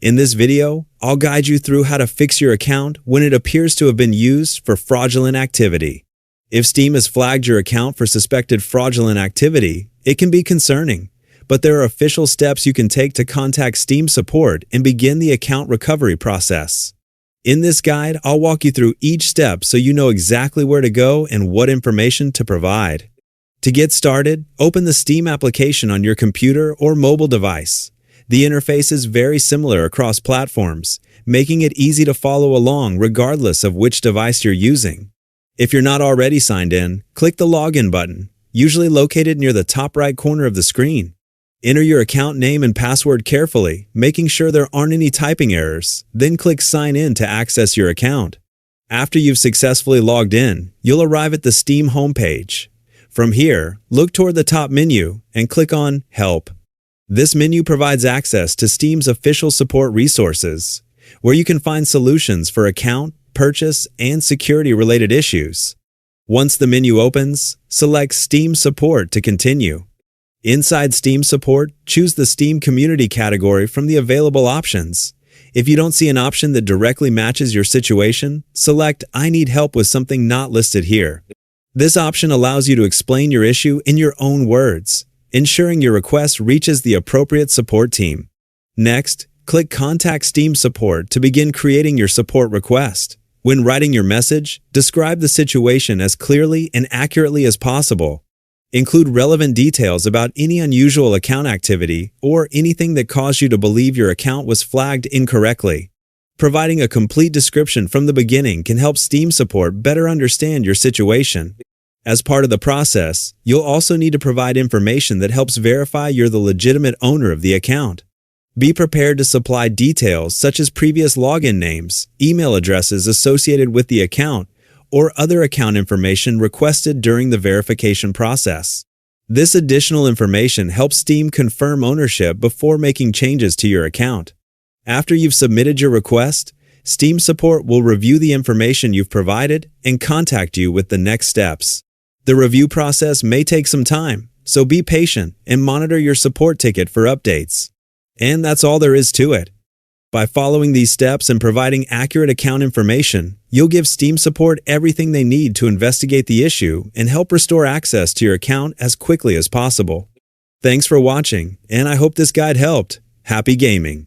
In this video, I'll guide you through how to fix your account when it appears to have been used for fraudulent activity. If Steam has flagged your account for suspected fraudulent activity, it can be concerning, but there are official steps you can take to contact Steam support and begin the account recovery process. In this guide, I'll walk you through each step so you know exactly where to go and what information to provide. To get started, open the Steam application on your computer or mobile device. The interface is very similar across platforms, making it easy to follow along regardless of which device you're using. If you're not already signed in, click the Login button, usually located near the top right corner of the screen. Enter your account name and password carefully, making sure there aren't any typing errors, then click Sign In to access your account. After you've successfully logged in, you'll arrive at the Steam homepage. From here, look toward the top menu and click on Help. This menu provides access to Steam's official support resources, where you can find solutions for account, purchase, and security-related issues. Once the menu opens, select Steam Support to continue. Inside Steam Support, choose the Steam Community category from the available options. If you don't see an option that directly matches your situation, select I need help with something not listed here. This option allows you to explain your issue in your own words, ensuring your request reaches the appropriate support team. Next, click Contact Steam Support to begin creating your support request. When writing your message, describe the situation as clearly and accurately as possible. Include relevant details about any unusual account activity or anything that caused you to believe your account was flagged incorrectly. Providing a complete description from the beginning can help Steam support better understand your situation. As part of the process, you'll also need to provide information that helps verify you're the legitimate owner of the account. Be prepared to supply details such as previous login names, email addresses associated with the account, or other account information requested during the verification process. This additional information helps Steam confirm ownership before making changes to your account. After you've submitted your request, Steam support will review the information you've provided and contact you with the next steps. The review process may take some time, so be patient and monitor your support ticket for updates. And that's all there is to it. By following these steps and providing accurate account information, you'll give Steam support everything they need to investigate the issue and help restore access to your account as quickly as possible. Thanks for watching, and I hope this guide helped. Happy gaming!